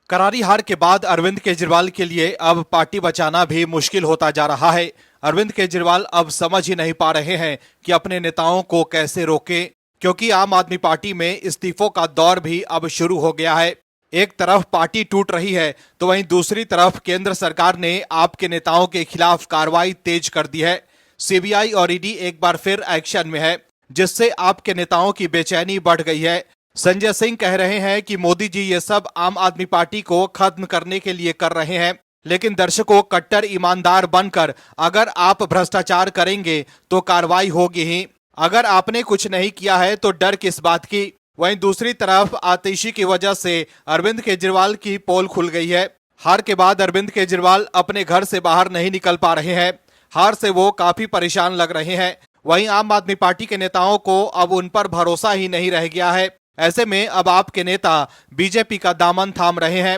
करारी हार के बाद अरविंद केजरीवाल के लिए अब पार्टी बचाना भी मुश्किल होता जा रहा है। अरविंद केजरीवाल अब समझ ही नहीं पा रहे हैं कि अपने नेताओं को कैसे रोके, क्योंकि आम आदमी पार्टी में इस्तीफों का दौर भी अब शुरू हो गया है। एक तरफ पार्टी टूट रही है तो वहीं दूसरी तरफ केंद्र सरकार ने आपके नेताओं के खिलाफ कार्रवाई तेज कर दी है। सीबीआई और ईडी एक बार फिर एक्शन में है, जिससे आपके नेताओं की बेचैनी बढ़ गई है। संजय सिंह कह रहे हैं कि मोदी जी ये सब आम आदमी पार्टी को खत्म करने के लिए कर रहे हैं, लेकिन दर्शकों, कट्टर ईमानदार बनकर अगर आप भ्रष्टाचार करेंगे तो कार्रवाई होगी ही। अगर आपने कुछ नहीं किया है तो डर किस बात की। वहीं दूसरी तरफ आतिशी की वजह से अरविंद केजरीवाल की पोल खुल गई है। हार के बाद अरविंद केजरीवाल अपने घर से बाहर नहीं निकल पा रहे हैं। हार से वो काफी परेशान लग रहे हैं। वहीं आम आदमी पार्टी के नेताओं को अब उन पर भरोसा ही नहीं रह गया है। ऐसे में अब आपके नेता बीजेपी का दामन थाम रहे हैं।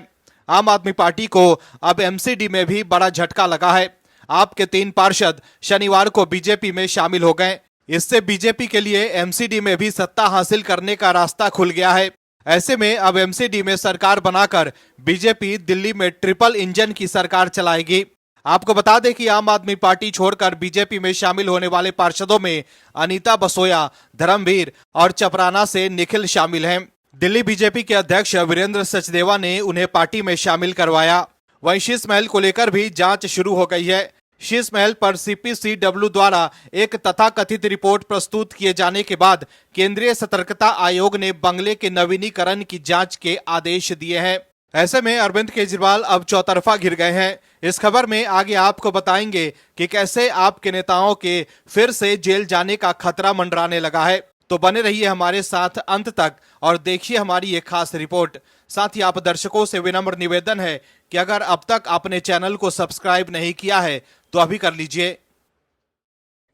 आम आदमी पार्टी को अब एमसीडी में भी बड़ा झटका लगा है। आपके 3 पार्षद शनिवार को बीजेपी में शामिल हो गए। इससे बीजेपी के लिए एमसीडी में भी सत्ता हासिल करने का रास्ता खुल गया है। ऐसे में अब एमसीडी में सरकार बनाकर बीजेपी दिल्ली में ट्रिपल इंजन की सरकार चलाएगी। आपको बता दें कि आम आदमी पार्टी छोड़कर बीजेपी में शामिल होने वाले पार्षदों में अनीता बसोया, धर्मवीर और चपराना से निखिल शामिल हैं। दिल्ली बीजेपी के अध्यक्ष वीरेंद्र सचदेवा ने उन्हें पार्टी में शामिल करवाया। वहीं शीश महल को लेकर भी जांच शुरू हो गई है। शीश महल पर सीपीसीडब्ल्यू द्वारा एक तथाकथित रिपोर्ट प्रस्तुत किए जाने के बाद केंद्रीय सतर्कता आयोग ने बंगले के नवीनीकरण की जांच के आदेश दिए हैं। ऐसे में अरविंद केजरीवाल अब चौतरफा घिर गए हैं। इस खबर में आगे आपको बताएंगे कि कैसे आपके नेताओं के फिर से जेल जाने का खतरा मंडराने लगा है। तो बने रहिए हमारे साथ अंत तक और देखिए हमारी ये खास रिपोर्ट। साथ ही आप दर्शकों से विनम्र निवेदन है कि अगर अब तक आपने चैनल को सब्सक्राइब नहीं किया है तो अभी कर लीजिए।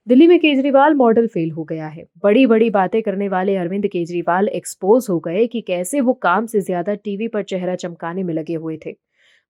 दिल्ली में केजरीवाल मॉडल फेल हो गया है। बड़ी बड़ी बातें करने वाले अरविंद केजरीवाल एक्सपोज हो गए कि कैसे वो काम से ज्यादा टीवी पर चेहरा चमकाने में लगे हुए थे।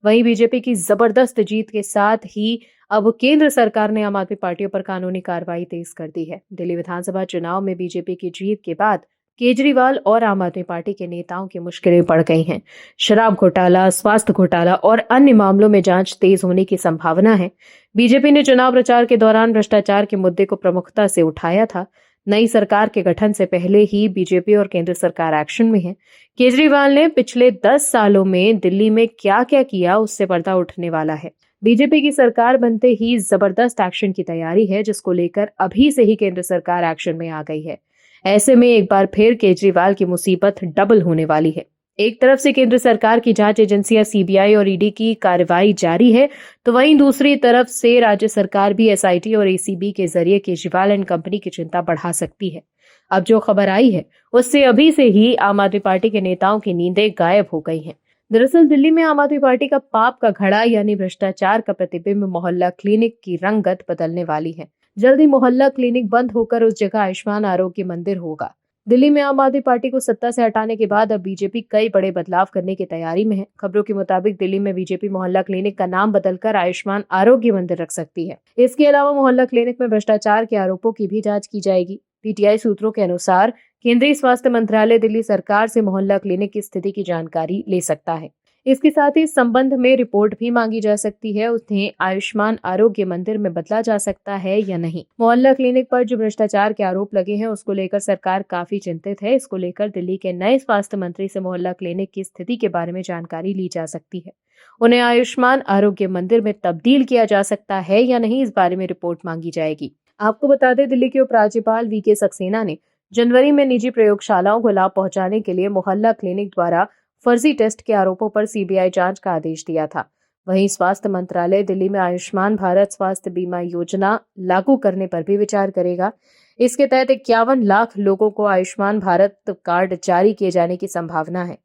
वहीं बीजेपी की जबरदस्त जीत के साथ ही अब केंद्र सरकार ने आम आदमी पार्टियों पर कानूनी कार्रवाई तेज कर दी है। दिल्ली विधानसभा चुनाव में बीजेपी की जीत के बाद केजरीवाल और आम आदमी पार्टी के नेताओं की मुश्किलें बढ़ गई हैं। शराब घोटाला, स्वास्थ्य घोटाला और अन्य मामलों में जांच तेज होने की संभावना है। बीजेपी ने चुनाव प्रचार के दौरान भ्रष्टाचार के मुद्दे को प्रमुखता से उठाया था। नई सरकार के गठन से पहले ही बीजेपी और केंद्र सरकार एक्शन में है। केजरीवाल ने पिछले 10 सालों में दिल्ली में क्या क्या किया, उससे पर्दा उठने वाला है। बीजेपी की सरकार बनते ही जबरदस्त एक्शन की तैयारी है, जिसको लेकर अभी से ही केंद्र सरकार एक्शन में आ गई है। ऐसे में एक बार फिर केजरीवाल की मुसीबत डबल होने वाली है। एक तरफ से केंद्र सरकार की जांच एजेंसियां सीबीआई और ईडी की कार्रवाई जारी है, तो वहीं दूसरी तरफ से राज्य सरकार भी एसआईटी और एसीबी के जरिए केजरीवाल एंड कंपनी की चिंता बढ़ा सकती है। अब जो खबर आई है उससे अभी से ही आम आदमी पार्टी के नेताओं की नींदें गायब हो गई हैं। दरअसल दिल्ली में आम आदमी पार्टी का पाप का घड़ा यानी भ्रष्टाचार का प्रतिबिंब मोहल्ला क्लिनिक की रंगत बदलने वाली है। जल्द ही मोहल्ला क्लिनिक बंद होकर उस जगह आयुष्मान आरोग्य मंदिर होगा। दिल्ली में आम आदमी पार्टी को सत्ता से हटाने के बाद अब बीजेपी कई बड़े बदलाव करने की तैयारी में है। खबरों के मुताबिक दिल्ली में बीजेपी मोहल्ला क्लिनिक का नाम बदलकर आयुष्मान आरोग्य मंदिर रख सकती है। इसके अलावा मोहल्ला क्लिनिक में भ्रष्टाचार के आरोपों की भी जांच की जाएगी। पीटीआई सूत्रों के अनुसार केंद्रीय स्वास्थ्य मंत्रालय दिल्ली सरकार से मोहल्ला क्लिनिक की स्थिति की जानकारी ले सकता है। इसके साथ ही इस संबंध में रिपोर्ट भी मांगी जा सकती है। उन्हें आयुष्मान आरोग्य मंदिर में बदला जा सकता है या नहीं। मोहल्ला क्लिनिक पर जो भ्रष्टाचार के आरोप लगे हैं उसको लेकर सरकार काफी चिंतित है। इसको लेकर दिल्ली के नए स्वास्थ्य मंत्री से मोहल्ला क्लिनिक की स्थिति के बारे में जानकारी ली जा सकती है। उन्हें आयुष्मान आरोग्य मंदिर में तब्दील किया जा सकता है या नहीं, इस बारे में रिपोर्ट मांगी जाएगी। आपको बता दें, दिल्ली के उपराज्यपाल वीके सक्सेना ने जनवरी में निजी प्रयोगशालाओं को लाभ पहुंचाने के लिए मोहल्ला क्लिनिक द्वारा फर्जी टेस्ट के आरोपों पर सीबीआई जांच का आदेश दिया था। वहीं स्वास्थ्य मंत्रालय दिल्ली में आयुष्मान भारत स्वास्थ्य बीमा योजना लागू करने पर भी विचार करेगा। इसके तहत 51 लाख लोगों को आयुष्मान भारत कार्ड जारी किए जाने की संभावना है।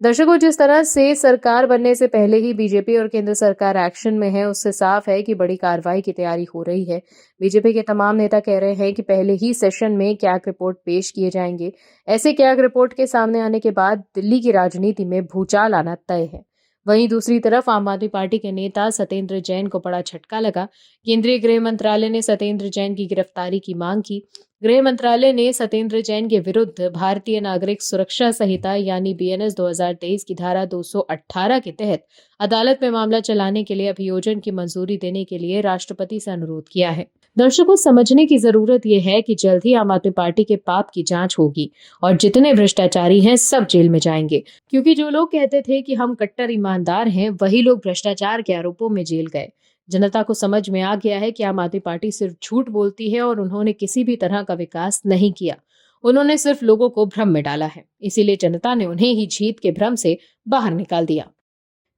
दर्शकों, जिस तरह से सरकार बनने से पहले ही बीजेपी और केंद्र सरकार एक्शन में है, उससे साफ है कि बड़ी कार्रवाई की तैयारी हो रही है। बीजेपी के तमाम नेता कह रहे हैं कि पहले ही सेशन में कैग रिपोर्ट पेश किए जाएंगे। ऐसे कैग रिपोर्ट के सामने आने के बाद दिल्ली की राजनीति में भूचाल आना तय है। वहीं दूसरी तरफ आम आदमी पार्टी के नेता सत्येंद्र जैन को बड़ा झटका लगा। केंद्रीय गृह मंत्रालय ने सत्येंद्र जैन की गिरफ्तारी की मांग की। गृह मंत्रालय ने सत्येंद्र जैन के विरुद्ध भारतीय नागरिक सुरक्षा संहिता यानी बीएनएस 2023 की धारा 218 के तहत अदालत में मामला चलाने के लिए अभियोजन की मंजूरी देने के लिए राष्ट्रपति से अनुरोध किया है। दर्शकों, समझने की जरूरत यह है कि जल्द ही आम आदमी पार्टी के पाप की जांच होगी और जितने भ्रष्टाचारी हैं सब जेल में जाएंगे, क्योंकि जो लोग कहते थे कि हम कट्टर ईमानदार हैं, वही लोग भ्रष्टाचार के आरोपों में जेल गए। जनता को समझ में आ गया है कि आम आदमी पार्टी सिर्फ झूठ बोलती है और उन्होंने किसी भी तरह का विकास नहीं किया। उन्होंने सिर्फ लोगों को भ्रम में डाला है, इसीलिए जनता ने उन्हें ही जीत के भ्रम से बाहर निकाल दिया।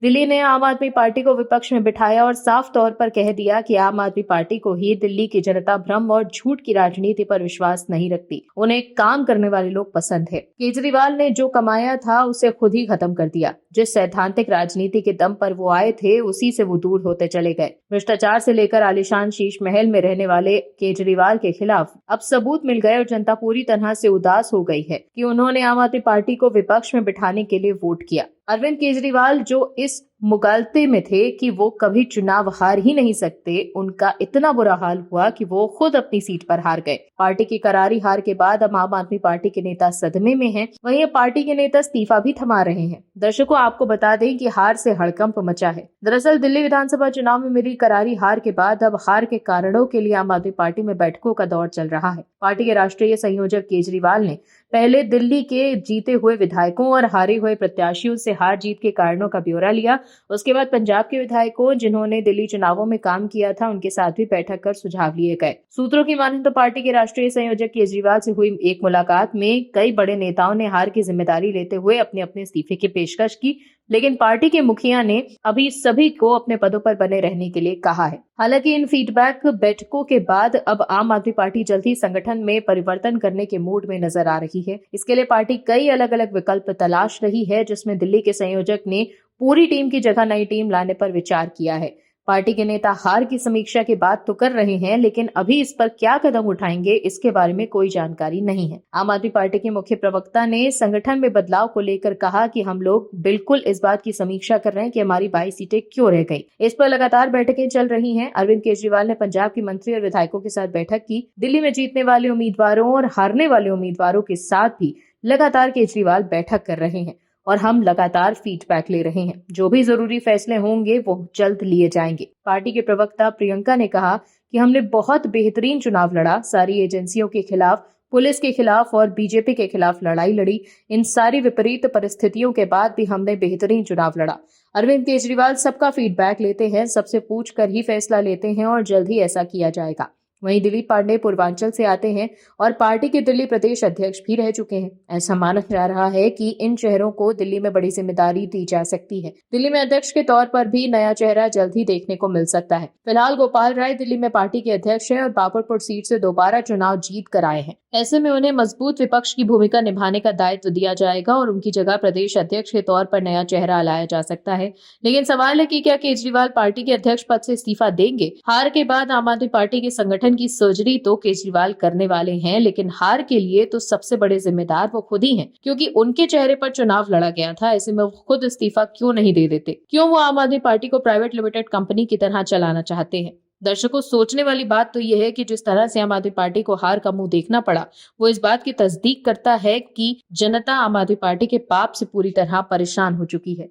दिल्ली ने आम आदमी पार्टी को विपक्ष में बिठाया और साफ तौर पर कह दिया कि आम आदमी पार्टी को ही दिल्ली की जनता भ्रम और झूठ की राजनीति पर विश्वास नहीं रखती। उन्हें काम करने वाले लोग पसंद है। केजरीवाल ने जो कमाया था उसे खुद ही खत्म कर दिया। जिस सैद्धांतिक राजनीति के दम पर वो आए थे, उसी से वो दूर होते चले गए। भ्रष्टाचार से लेकर आलीशान शीश महल में रहने वाले केजरीवाल के खिलाफ अब सबूत मिल गए और जनता पूरी तरह से उदास हो गई है कि उन्होंने आम आदमी पार्टी को विपक्ष में बिठाने के लिए वोट किया। अरविंद केजरीवाल जो इस मुगालते में थे कि वो कभी चुनाव हार ही नहीं सकते, उनका इतना बुरा हाल हुआ कि वो खुद अपनी सीट पर हार गए। पार्टी की करारी हार के बाद अब आम आदमी पार्टी के नेता सदमे में हैं। वहीं अब पार्टी के नेता इस्तीफा भी थमा रहे हैं। दर्शकों, आपको बता दें कि हार से हड़कंप मचा है। दरअसल दिल्ली विधानसभा चुनाव में मिली करारी हार के बाद अब हार के कारणों के लिए आम आदमी पार्टी में बैठकों का दौर चल रहा है। पार्टी के राष्ट्रीय संयोजक केजरीवाल ने पहले दिल्ली के जीते हुए विधायकों और हारे हुए प्रत्याशियों से हार जीत के कारणों का ब्यौरा लिया। उसके बाद पंजाब के विधायकों जिन्होंने दिल्ली चुनावों में काम किया था, उनके साथ भी बैठक कर सुझाव लिए गए। सूत्रों की माने तो पार्टी के राष्ट्रीय संयोजक केजरीवाल से हुई एक मुलाकात में कई बड़े नेताओं ने हार की जिम्मेदारी लेते हुए अपने अपने इस्तीफे की पेशकश की, लेकिन पार्टी के मुखिया ने अभी सभी को अपने पदों पर बने रहने के लिए कहा है। हालांकि इन फीडबैक बैठकों के बाद अब आम आदमी पार्टी जल्द ही संगठन में परिवर्तन करने के मूड में नजर आ रही है। इसके लिए पार्टी कई अलग अलग विकल्प तलाश रही है, जिसमें दिल्ली के संयोजक ने पूरी टीम की जगह नई टीम लाने पर विचार किया है। पार्टी के नेता हार की समीक्षा की बात तो कर रहे हैं, लेकिन अभी इस पर क्या कदम उठाएंगे इसके बारे में कोई जानकारी नहीं है। आम आदमी पार्टी के मुख्य प्रवक्ता ने संगठन में बदलाव को लेकर कहा कि हम लोग बिल्कुल इस बात की समीक्षा कर रहे हैं कि हमारी 22 सीटें क्यों रह गई। इस पर लगातार बैठकें चल रही हैं। अरविंद केजरीवाल ने पंजाब की मंत्री और विधायकों के साथ बैठक की। दिल्ली में जीतने वाले उम्मीदवारों और हारने वाले उम्मीदवारों के साथ भी लगातार केजरीवाल बैठक कर रहे हैं और हम लगातार फीडबैक ले रहे हैं। जो भी जरूरी फैसले होंगे वो जल्द लिए जाएंगे। पार्टी के प्रवक्ता प्रियंका ने कहा कि हमने बहुत बेहतरीन चुनाव लड़ा, सारी एजेंसियों के खिलाफ, पुलिस के खिलाफ और बीजेपी के खिलाफ लड़ाई लड़ी। इन सारी विपरीत परिस्थितियों के बाद भी हमने बेहतरीन चुनाव लड़ा। अरविंद केजरीवाल सबका फीडबैक लेते हैं, सबसे पूछ कर ही फैसला लेते हैं और जल्द ही ऐसा किया जाएगा। वहीं दिलीप पांडे पूर्वांचल से आते हैं और पार्टी के दिल्ली प्रदेश अध्यक्ष भी रह चुके हैं। ऐसा माना जा रहा है कि इन चेहरों को दिल्ली में बड़ी जिम्मेदारी दी जा सकती है। दिल्ली में अध्यक्ष के तौर पर भी नया चेहरा जल्द ही देखने को मिल सकता है। फिलहाल गोपाल राय दिल्ली में पार्टी के अध्यक्ष हैं और बाबरपुर सीट से दोबारा चुनाव जीत कर आए हैं। ऐसे में उन्हें मजबूत विपक्ष की भूमिका निभाने का दायित्व दिया जाएगा और उनकी जगह प्रदेश अध्यक्ष के तौर पर नया चेहरा लाया जा सकता है। लेकिन सवाल है कि क्या केजरीवाल पार्टी के अध्यक्ष पद से इस्तीफा देंगे? हार के बाद आम आदमी पार्टी के संगठन की सर्जरी तो केजरीवाल करने वाले हैं, लेकिन हार के लिए तो सबसे बड़े जिम्मेदार वो खुद ही हैं, क्योंकि उनके चेहरे पर चुनाव लड़ा गया था। ऐसे में वो खुद इस्तीफा क्यों नहीं दे देते? क्यों वो आम आदमी पार्टी को प्राइवेट लिमिटेड कंपनी की तरह चलाना चाहते हैं? दर्शकों, सोचने वाली बात तो यह है कि जिस तरह से आम आदमी पार्टी को हार का मुंह देखना पड़ा, वो इस बात की तस्दीक करता है कि जनता आम आदमी पार्टी के पाप से पूरी तरह परेशान हो चुकी है।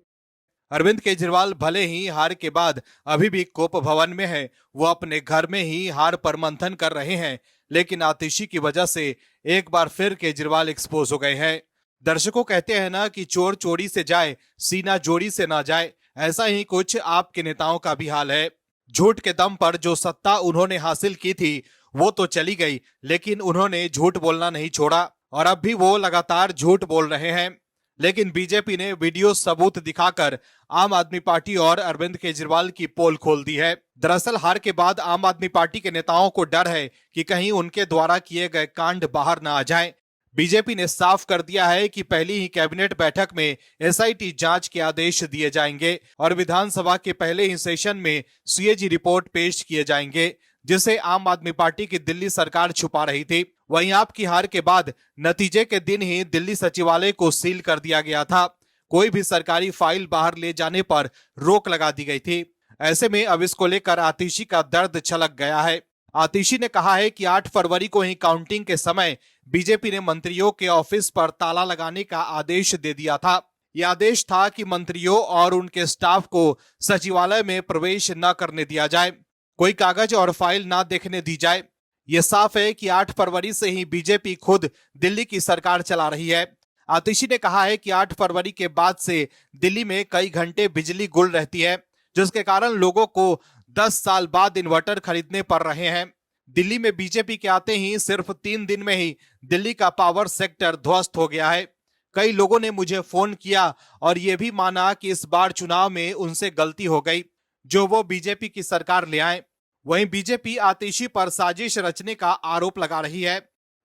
अरविंद केजरीवाल भले ही हार के बाद अभी भी कोप भवन में है, वो अपने घर में ही हार पर मंथन कर रहे हैं, लेकिन आतिशी की वजह से एक बार फिर केजरीवाल एक्सपोज हो गए हैं। दर्शकों कहते हैं ना कि चोर चोरी से जाए, सीना जोड़ी से ना जाए। ऐसा ही कुछ आपके नेताओं का भी हाल है। झूठ के दम पर जो सत्ता उन्होंने हासिल की थी वो तो चली गई, लेकिन उन्होंने झूठ बोलना नहीं छोड़ा और अब भी वो लगातार झूठ बोल रहे हैं। लेकिन बीजेपी ने वीडियो सबूत दिखाकर आम आदमी पार्टी और अरविंद केजरीवाल की पोल खोल दी है। दरअसल हार के बाद आम आदमी पार्टी के नेताओं को डर है कि कहीं उनके द्वारा किए गए कांड बाहर ना आ जाएं। बीजेपी ने साफ कर दिया है कि पहली ही कैबिनेट बैठक में एसआईटी जांच के आदेश दिए जाएंगे और विधानसभा के पहले ही सेशन में सीएजी रिपोर्ट पेश किए जाएंगे, जिसे आम आदमी पार्टी की दिल्ली सरकार छुपा रही थी। वहीं आपकी हार के बाद नतीजे के दिन ही दिल्ली सचिवालय को सील कर दिया गया था। कोई भी सरकारी फाइल बाहर ले जाने पर रोक लगा दी गई थी। ऐसे में अब इसको लेकर आतिशी का दर्द छलक गया है। आतिशी ने कहा है कि 8 फरवरी को ही काउंटिंग के समय बीजेपी ने मंत्रियों के ऑफिस पर ताला लगाने का आदेश दे दिया था। यह आदेश था कि मंत्रियों और उनके स्टाफ को सचिवालय में प्रवेश न करने दिया जाए, कोई कागज और फाइल ना देखने दी जाए। यह साफ है कि 8 फरवरी से ही बीजेपी खुद दिल्ली की सरकार चला रही है। आतिशी ने कहा है कि 8 फरवरी के बाद से दिल्ली में कई घंटे बिजली गुल रहती है, जिसके कारण लोगों को 10 साल बाद इन्वर्टर खरीदने पड़ रहे हैं। दिल्ली में बीजेपी के आते ही सिर्फ 3 दिन में ही दिल्ली का पावर सेक्टर ध्वस्त हो गया है। कई लोगों ने मुझे फोन किया और यह भी माना कि इस बार चुनाव में उनसे गलती हो गई जो वो बीजेपी की सरकार ले आए। वहीं बीजेपी आतिशी पर साजिश रचने का आरोप लगा रही है।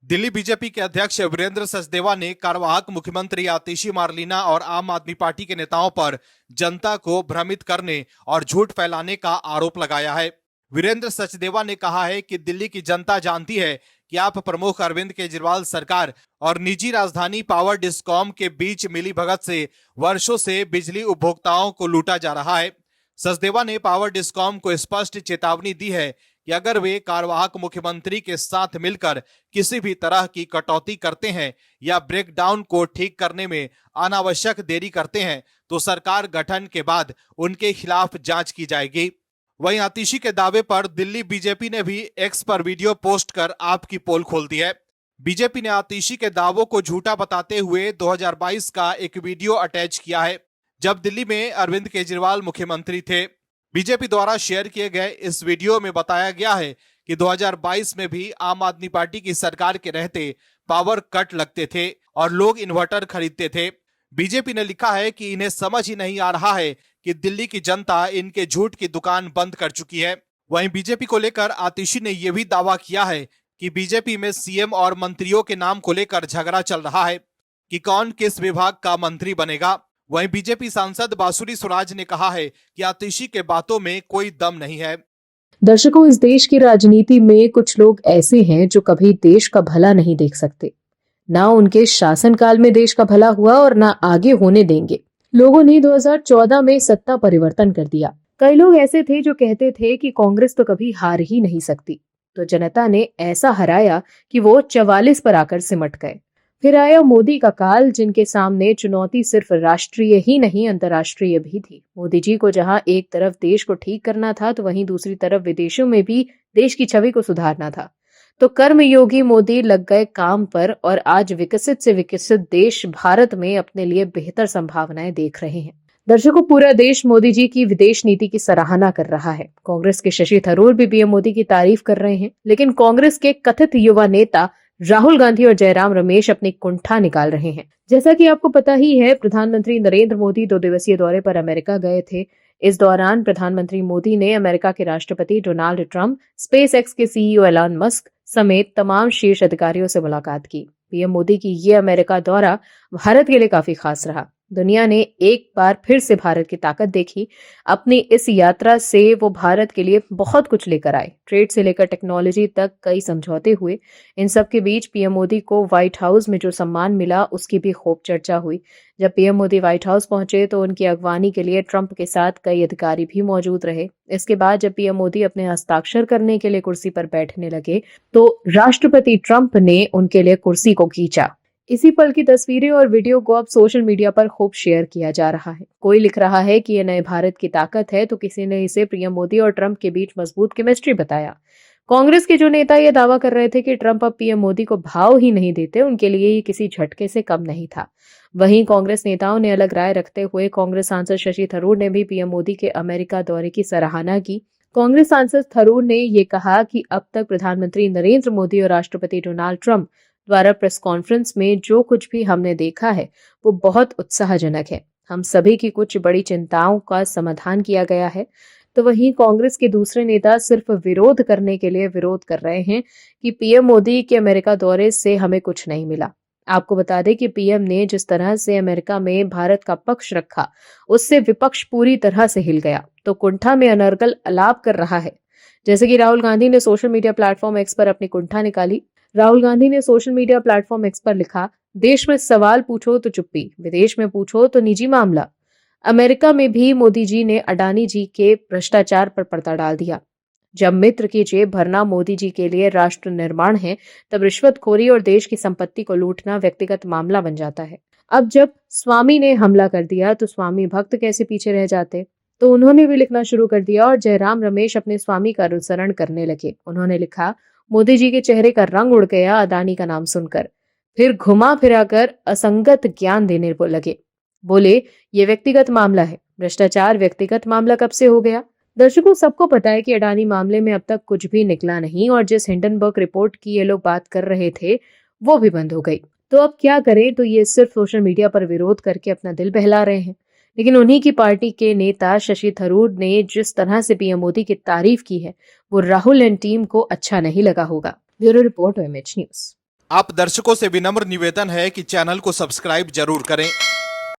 दिल्ली बीजेपी के अध्यक्ष वीरेंद्र सचदेवा ने कार्यवाहक मुख्यमंत्री आतिशी मार्लेना और आम आदमी पार्टी के नेताओं पर जनता को भ्रमित करने और झूठ फैलाने का आरोप लगाया है। वीरेंद्र सचदेवा ने कहा है कि दिल्ली की जनता जानती है कि आप प्रमुख अरविंद केजरीवाल सरकार और निजी राजधानी पावर डिस्कॉम के बीच मिलीभगत से वर्षों से बिजली उपभोक्ताओं को लूटा जा रहा है। सचदेवा ने पावर डिस्कॉम को स्पष्ट चेतावनी दी है कि अगर वे कार्यवाहक मुख्यमंत्री के साथ मिलकर किसी भी तरह की कटौती करते हैं या ब्रेकडाउन को ठीक करने में अनावश्यक देरी करते हैं तो सरकार गठन के बाद उनके खिलाफ जांच की जाएगी। वहीं आतिशी के दावे पर दिल्ली बीजेपी ने भी एक्स पर वीडियो पोस्ट कर आपकी पोल खोल दी है। बीजेपी ने आतिशी के दावों को झूठा बताते हुए 2022 का एक वीडियो अटैच किया है, जब दिल्ली में अरविंद केजरीवाल मुख्यमंत्री थे। बीजेपी द्वारा शेयर किए गए इस वीडियो में बताया गया है कि 2022 में भी आम आदमी पार्टी की सरकार के रहते पावर कट लगते थे और लोग इन्वर्टर खरीदते थे। बीजेपी ने लिखा है कि इन्हें समझ ही नहीं आ रहा है कि दिल्ली की जनता इनके झूठ की दुकान बंद कर चुकी है। वहीं बीजेपी को लेकर आतिशी ने यह भी दावा किया है कि बीजेपी में सीएम और मंत्रियों के नाम को लेकर झगड़ा चल रहा है कि कौन किस विभाग का मंत्री बनेगा। वहीं बीजेपी सांसद बांसुरी स्वराज ने कहा है कि आतिशी के बातों में कोई दम नहीं है। दर्शकों, इस देश की राजनीति में कुछ लोग ऐसे हैं जो कभी देश का भला नहीं देख सकते। ना उनके शासनकाल में देश का भला हुआ और ना आगे होने देंगे। लोगों ने 2014 में सत्ता परिवर्तन कर दिया। कई लोग ऐसे थे जो कहते थे कि कांग्रेस तो कभी हार ही नहीं सकती, तो जनता ने ऐसा हराया कि वो 44 पर आकर सिमट गए। फिर आया मोदी का काल, जिनके सामने चुनौती सिर्फ राष्ट्रीय ही नहीं अंतर्राष्ट्रीय भी थी। मोदी जी को जहां एक तरफ देश को ठीक करना था तो वहीं दूसरी तरफ विदेशों में भी देश की छवि को सुधारना था। तो कर्मयोगी मोदी लग गए काम पर और आज विकसित से विकसित देश भारत में अपने लिए बेहतर संभावनाएं देख रहे हैं। दर्शकों, पूरा देश मोदी जी की विदेश नीति की सराहना कर रहा है। कांग्रेस के शशि थरूर भी पीएम मोदी की तारीफ कर रहे हैं, लेकिन कांग्रेस के कथित युवा नेता राहुल गांधी और जयराम रमेश अपनी कुंठा निकाल रहे हैं। जैसा कि आपको पता ही है, प्रधानमंत्री नरेंद्र मोदी 2 दिवसीय दौरे पर अमेरिका गए थे। इस दौरान प्रधानमंत्री मोदी ने अमेरिका के राष्ट्रपति डोनाल्ड ट्रंप, स्पेस एक्स के सीईओ एलन मस्क समेत तमाम शीर्ष अधिकारियों से मुलाकात की। पीएम मोदी की ये अमेरिका दौरा भारत के लिए काफी खास रहा। दुनिया ने एक बार फिर से भारत की ताकत देखी। अपनी इस यात्रा से वो भारत के लिए बहुत कुछ लेकर आए। ट्रेड से लेकर टेक्नोलॉजी तक कई समझौते हुए। इन सब के बीच पीएम मोदी को व्हाइट हाउस में जो सम्मान मिला उसकी भी खूब चर्चा हुई। जब पीएम मोदी व्हाइट हाउस पहुंचे तो उनकी अगवानी के लिए ट्रंप के साथ कई अधिकारी भी मौजूद रहे। इसके बाद जब पीएम मोदी अपने हस्ताक्षर करने के लिए कुर्सी पर बैठने लगे तो राष्ट्रपति ट्रंप ने उनके लिए कुर्सी को खींचा। इसी पल की तस्वीरें और वीडियो को अब सोशल मीडिया पर खूब शेयर किया जा रहा है। कोई लिख रहा है कि ये नए भारत की ताकत है, तो किसी ने इसे पीएम मोदी और ट्रंप के बीच मजबूत केमिस्ट्री बताया। कांग्रेस के जो नेता ये दावा कर रहे थे कि ट्रंप अब पीएम मोदी को भाव ही नहीं देते, उनके लिए ये किसी झटके से कम नहीं था। वहीं कांग्रेस नेताओं ने अलग राय रखते हुए कांग्रेस सांसद शशि थरूर ने भी पीएम मोदी के अमेरिका दौरे की सराहना की। कांग्रेस सांसद थरूर ने ये कहा कि अब तक प्रधानमंत्री नरेंद्र मोदी और राष्ट्रपति डोनाल्ड ट्रंप द्वारा प्रेस कॉन्फ्रेंस में जो कुछ भी हमने देखा है वो बहुत उत्साहजनक है। हम सभी की कुछ बड़ी चिंताओं का समाधान किया गया है। तो वहीं कांग्रेस के दूसरे नेता सिर्फ विरोध करने के लिए विरोध कर रहे हैं कि पीएम मोदी के अमेरिका दौरे से हमें कुछ नहीं मिला। आपको बता दें कि पीएम ने जिस तरह से अमेरिका में भारत का पक्ष रखा उससे विपक्ष पूरी तरह से हिल गया, तो कुंठा में अनर्गल अलाप कर रहा है। जैसे कि राहुल गांधी ने सोशल मीडिया प्लेटफॉर्म एक्स पर अपनी कुंठा निकाली। राहुल गांधी ने सोशल मीडिया प्लेटफॉर्म एक्स पर लिखा, देश में सवाल पूछो तो चुप्पी, विदेश में पूछो तो निजी मामला। अमेरिका में भी मोदी जी ने अडानी जी के भ्रष्टाचार पर पर्दा डाल दिया। जब मित्र की जेब भरना मोदी जी के लिए राष्ट्र निर्माण है, तब रिश्वतखोरी और देश की संपत्ति को लूटना व्यक्तिगत मामला बन जाता है। अब जब स्वामी ने हमला कर दिया तो स्वामी भक्त कैसे पीछे रह जाते। तो उन्होंने भी लिखना शुरू कर दिया और जयराम रमेश अपने स्वामी का अनुसरण करने लगे। उन्होंने लिखा, मोदी जी के चेहरे का रंग उड़ गया अडानी का नाम सुनकर। फिर घुमा फिराकर असंगत ज्ञान देने लगे। बोले, ये व्यक्तिगत मामला है। भ्रष्टाचार व्यक्तिगत मामला कब से हो गया? दर्शकों, सबको पता है कि अडानी मामले में अब तक कुछ भी निकला नहीं और जिस हिंडनबर्ग रिपोर्ट की ये लोग बात कर रहे थे वो भी बंद हो गई। तो अब क्या करें? तो ये सिर्फ सोशल मीडिया पर विरोध करके अपना दिल बहला रहे हैं। लेकिन उन्हीं की पार्टी के नेता शशि थरूर ने जिस तरह से पीएम मोदी की तारीफ की है, वो राहुल एंड टीम को अच्छा नहीं लगा होगा। Bureau report, OMH news. आप दर्शकों से विनम्र निवेदन है कि चैनल को सब्सक्राइब जरूर करें